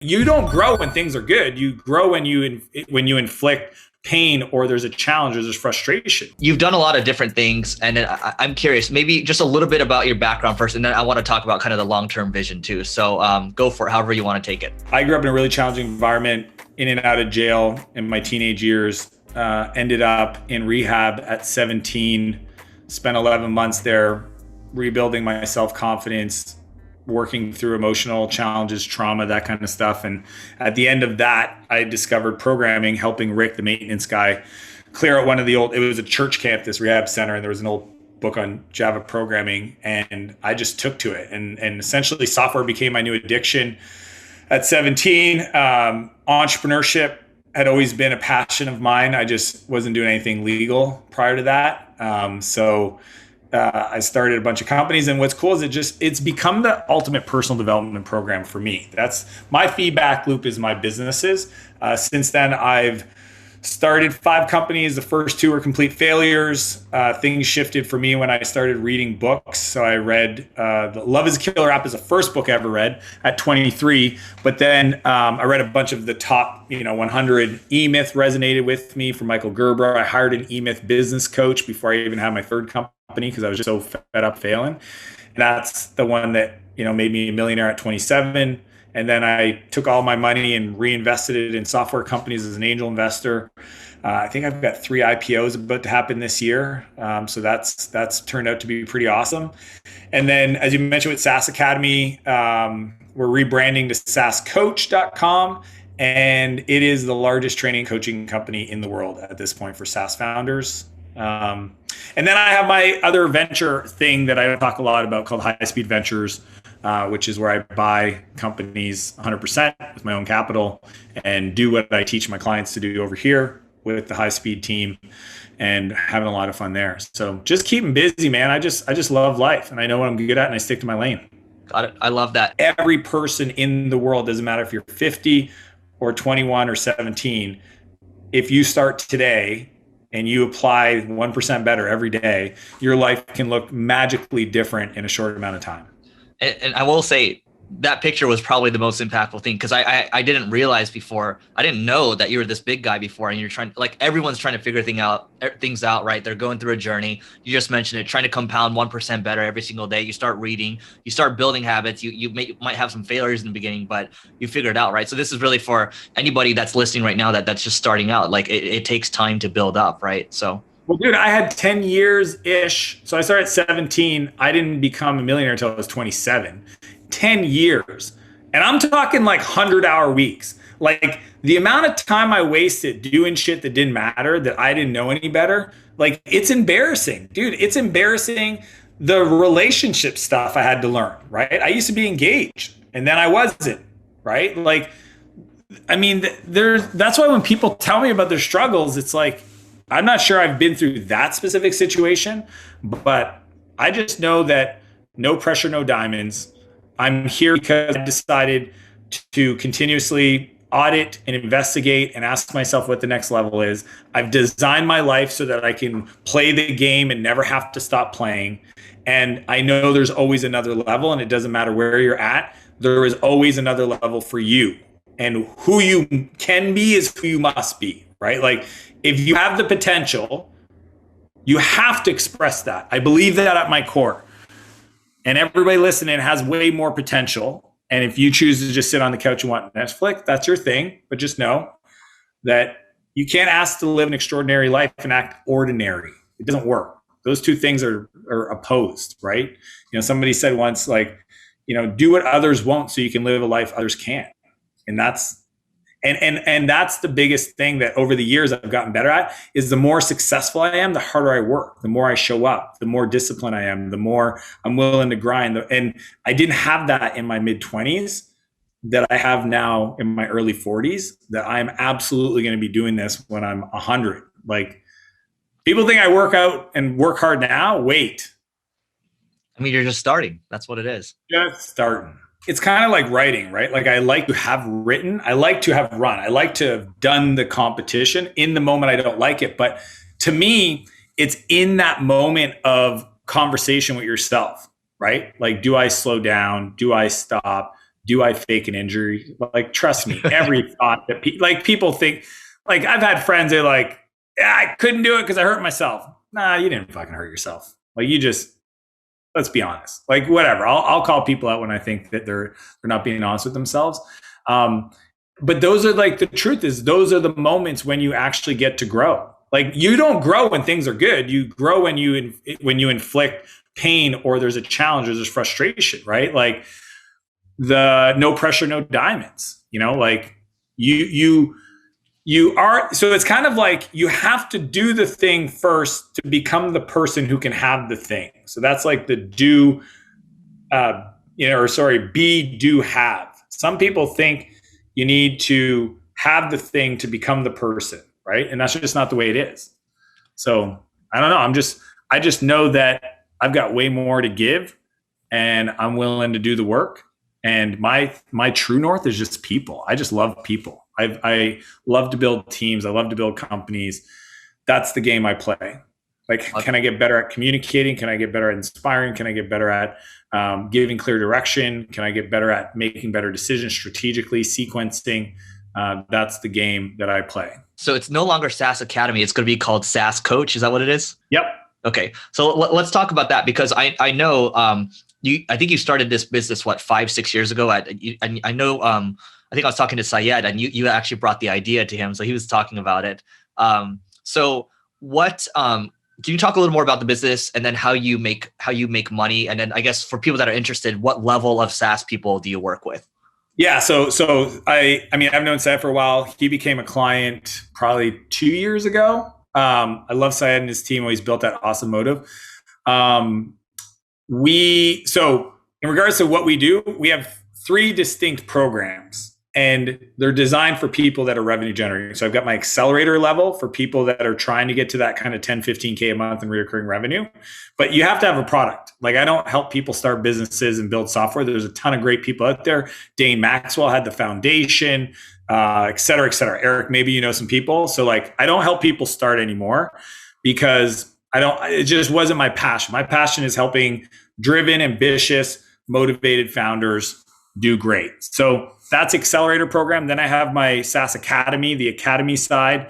You don't grow when things are good. You grow when you inflict pain, or there's a challenge, or there's frustration. You've done a lot of different things, and then I'm curious, maybe just a little bit about your background first, and then I want to talk about kind of the long-term vision too. So go for it, however you want to take it. I grew up in a really challenging environment, in and out of jail in my teenage years. Ended up in rehab at 17. Spent 11 months there, rebuilding my self-confidence, working through emotional challenges, trauma, that kind of stuff. And at the end of that, I discovered programming, helping Rick, the maintenance guy, clear out one of the old, it was a church camp, this rehab center, and there was an old book on Java programming, and I just took to it. And essentially software became my new addiction at 17. Entrepreneurship had always been a passion of mine. I just wasn't doing anything legal prior to that. I started a bunch of companies, and what's cool is it's become the ultimate personal development program for me. That's my feedback loop, is my businesses. Since then, I've started 5 companies. The first 2 were complete failures. Things shifted for me when I started reading books. So I read the Love is a Killer app is the first book I ever read at 23. But then I read a bunch of the top 100. E-Myth resonated with me from Michael Gerber. I hired an E-Myth business coach before I even had my third company, because I was just so fed up failing. And that's the one that made me a millionaire at 27. And then I took all my money and reinvested it in software companies as an angel investor. I think I've got 3 IPOs about to happen this year. So that's turned out to be pretty awesome. And then, as you mentioned with SaaS Academy, we're rebranding to SaaSCoach.com. And it is the largest training coaching company in the world at this point for SaaS founders. And then I have my other venture thing that I talk a lot about called High Speed Ventures, which is where I buy companies 100% with my own capital and do what I teach my clients to do over here with the High Speed team, and having a lot of fun there. So just keeping busy, man. I just love life, and I know what I'm good at, and I stick to my lane. Got it. I love that. Every person in the world, doesn't matter if you're 50 or 21 or 17, if you start today and you apply 1% better every day, your life can look magically different in a short amount of time. And I will say that picture was probably the most impactful thing, because I didn't realize before, I didn't know that you were this big guy before, and you're trying, like, everyone's trying to figure things out, right? They're going through a journey. You just mentioned it, trying to compound 1% better every single day. You start reading, you start building habits. You might have some failures in the beginning, but you figure it out, right? So this is really for anybody that's listening right now that's just starting out. Like it takes time to build up, right? So. Well, dude, I had 10 years-ish. So I started at 17. I didn't become a millionaire until I was 27. 10 years. And I'm talking like 100-hour weeks. Like the amount of time I wasted doing shit that didn't matter, that I didn't know any better. Like, it's embarrassing, dude. It's embarrassing. The relationship stuff I had to learn, right? I used to be engaged, and then I wasn't, right? Like, I mean, that's why when people tell me about their struggles, it's like, I'm not sure I've been through that specific situation, but I just know that no pressure, no diamonds. I'm here because I decided to continuously audit and investigate and ask myself what the next level is. I've designed my life so that I can play the game and never have to stop playing. And I know there's always another level, and it doesn't matter where you're at. There is always another level for you. And who you can be is who you must be, right? Like, if you have the potential, you have to express that. I believe that at my core. And everybody listening has way more potential. And if you choose to just sit on the couch and watch Netflix, that's your thing. But just know that you can't ask to live an extraordinary life and act ordinary. It doesn't work. Those two things are opposed, right? Somebody said once, like, do what others won't so you can live a life others can't. And that's the biggest thing that over the years I've gotten better at, is the more successful I am, the harder I work, the more I show up, the more disciplined I am, the more I'm willing to grind. And I didn't have that in my mid-20s that I have now in my early 40s, that I'm absolutely going to be doing this when I'm 100. Like, people think I work out and work hard now. Wait. I mean, you're just starting. That's what it is. Just starting. It's kind of like writing, right? Like, I like to have written, I like to have run, I like to have done the competition. In the moment, I don't like it. But to me, it's in that moment of conversation with yourself, right? Like, do I slow down? Do I stop? do I fake an injury? Like, trust me, every thought that people think, like, I've had friends that are like, yeah, I couldn't do it because I hurt myself. Nah, you didn't fucking hurt yourself. Like, you just, let's be honest. Like, whatever. I'll call people out when I think that they're not being honest with themselves. But those are, like, the truth is, those are the moments when you actually get to grow. Like, you don't grow when things are good. You grow when you inflict pain, or there's a challenge, or there's frustration, right? Like, the no pressure, no diamonds, like you are. So it's kind of like you have to do the thing first to become the person who can have the thing. So that's like the be, do, have. Some people think you need to have the thing to become the person, right? And that's just not the way it is. So I don't know. I just know that I've got way more to give, and I'm willing to do the work. And my true north is just people. I just love people. I love to build teams. I love to build companies. That's the game I play. Like, can I get better at communicating? Can I get better at inspiring? Can I get better at giving clear direction? Can I get better at making better decisions strategically, sequencing? That's the game that I play. So it's no longer SaaS Academy. It's going to be called SaaS Coach. Is that what it is? Yep. Okay. So let's talk about that, because I know I think you started this business, 5-6 years ago. I know, I think I was talking to Syed, and you actually brought the idea to him. So he was talking about it. So what, can you talk a little more about the business, and then how you make money? And then, I guess, for people that are interested, what level of SaaS people do you work with? Yeah. So I mean, I've known Syed for a while. He became a client probably 2 years ago. I love Syed and his team. He's built that awesome motive. So in regards to what we do, we have 3 distinct programs, and they're designed for people that are revenue generating. So I've got my accelerator level for people that are trying to get to that kind of 10, 15K a month in recurring revenue. But you have to have a product. Like, I don't help people start businesses and build software. There's a ton of great people out there. Dane Maxwell had the foundation, et cetera, et cetera. Eric, maybe you know some people. So, like, I don't help people start anymore, because it just wasn't my passion. My passion is helping driven, ambitious, motivated founders do great. So that's accelerator program. Then I have my SaaS Academy, the academy side,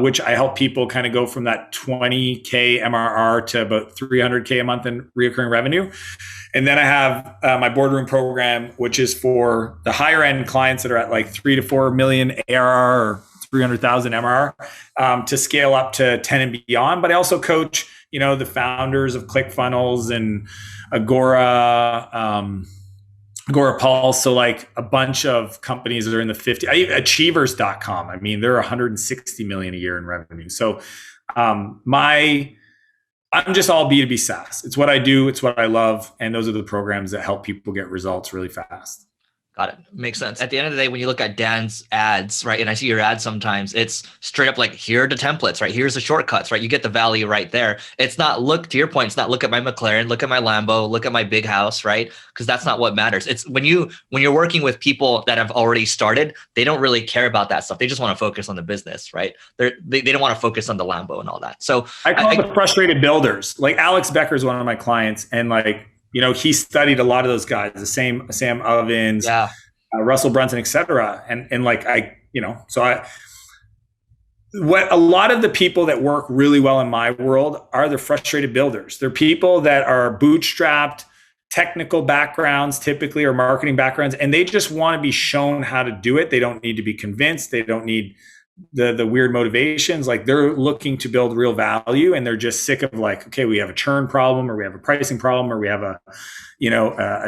which I help people kind of go from that 20K MRR to about 300K a month in recurring revenue. And then I have my boardroom program, which is for the higher end clients that are at like 3 to 4 million ARR or 300,000 MRR, to scale up to 10 and beyond. But I also coach, the founders of ClickFunnels and Agora Pulse. So, like, a bunch of companies that are in the 50, achievers.com. I mean, they're 160 million a year in revenue. So I'm just all B2B SaaS. It's what I do. It's what I love. And those are the programs that help people get results really fast. Got it. Makes sense. At the end of the day, when you look at Dan's ads, right, and I see your ads sometimes, it's straight up like, here are the templates, right? Here's the shortcuts, right? You get the value right there. It's not, to your point, it's not look at my McLaren, look at my Lambo, look at my big house, right? Because that's not what matters. It's when you're working with people that have already started, they don't really care about that stuff. They just want to focus on the business, right? They don't want to focus on the Lambo and all that. So I call them frustrated builders. Like, Alex Becker is one of my clients, and, like, he studied a lot of those guys, the same Sam Ovens, Russell Brunson, et cetera. And like, what a lot of the people that work really well in my world are the frustrated builders. They're people that are bootstrapped, technical backgrounds, typically, or marketing backgrounds, and they just want to be shown how to do it. They don't need to be convinced. They don't need the weird motivations. Like, they're looking to build real value, and they're just sick of, like, okay, we have a churn problem, or we have a pricing problem, or we have a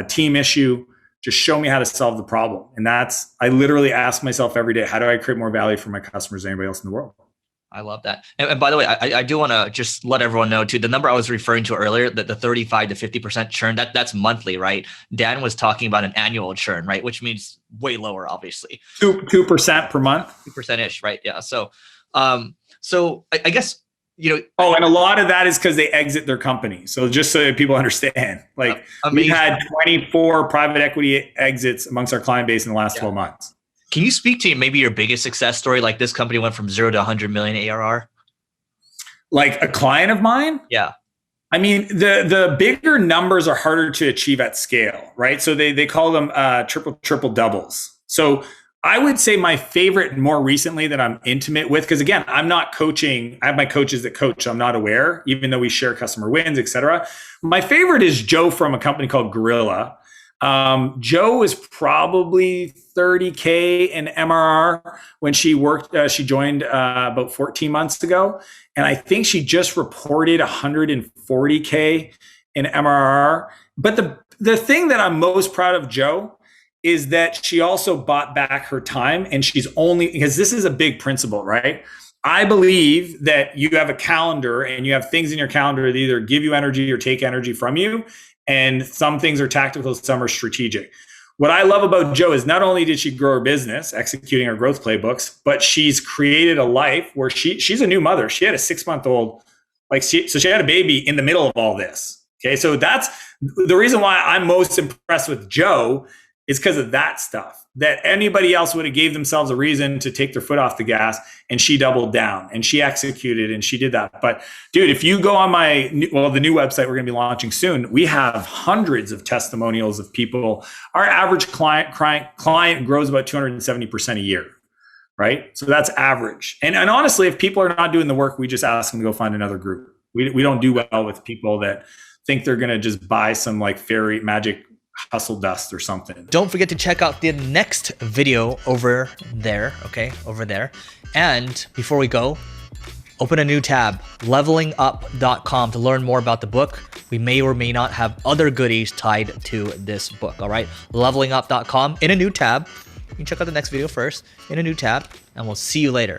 team issue. Just show me how to solve the problem. And I literally ask myself every day, how do I create more value for my customers than anybody else in the world? I love that. And by the way, I do want to just let everyone know too, the number I was referring to earlier, that the 35 to 50% churn, that's monthly, right? Dan was talking about an annual churn, right? Which means way lower, obviously. 2% per month. 2%-ish, right? Yeah. So I guess, and a lot of that is because they exit their company. So just so that people understand, like, we had 24 private equity exits amongst our client base in the last 12 months. Can you speak to maybe your biggest success story? Like, this company went from 0 to 100 million ARR. Like, a client of mine? Yeah. I mean, the bigger numbers are harder to achieve at scale, right? So they call them triple doubles. So I would say my favorite more recently that I'm intimate with, because again, I'm not coaching. I have my coaches that coach. So I'm not aware, even though we share customer wins, et cetera. My favorite is Joe from a company called Gorilla. Joe was probably 30K in MRR when she worked. She joined about 14 months ago, and I think she just reported 140K in MRR. But the thing that I'm most proud of Joe is that she also bought back her time, and she's only, because this is a big principle, right? I believe that you have a calendar and you have things in your calendar that either give you energy or take energy from you. And some things are tactical, some are strategic. What I love about Joe is not only did she grow her business, executing her growth playbooks, but she's created a life where she's a new mother. She had a 6-month-old, so she had a baby in the middle of all this. Okay, so that's the reason why I'm most impressed with Joe, is because of that stuff. That anybody else would have gave themselves a reason to take their foot off the gas, and she doubled down and she executed and she did that. But dude, if you go on the new website we're going to be launching soon, we have hundreds of testimonials of people. Our average client grows about 270% a year, right? So that's average. And honestly, if people are not doing the work, we just ask them to go find another group. We don't do well with people that think they're going to just buy some like fairy magic hustle dust or something. Don't forget to check out the next video over there, okay? Over there. And before we go, open a new tab, levelingup.com, to learn more about the book. We may or may not have other goodies tied to this book, all right? Levelingup.com in a new tab. You can check out the next video first in a new tab, and we'll see you later.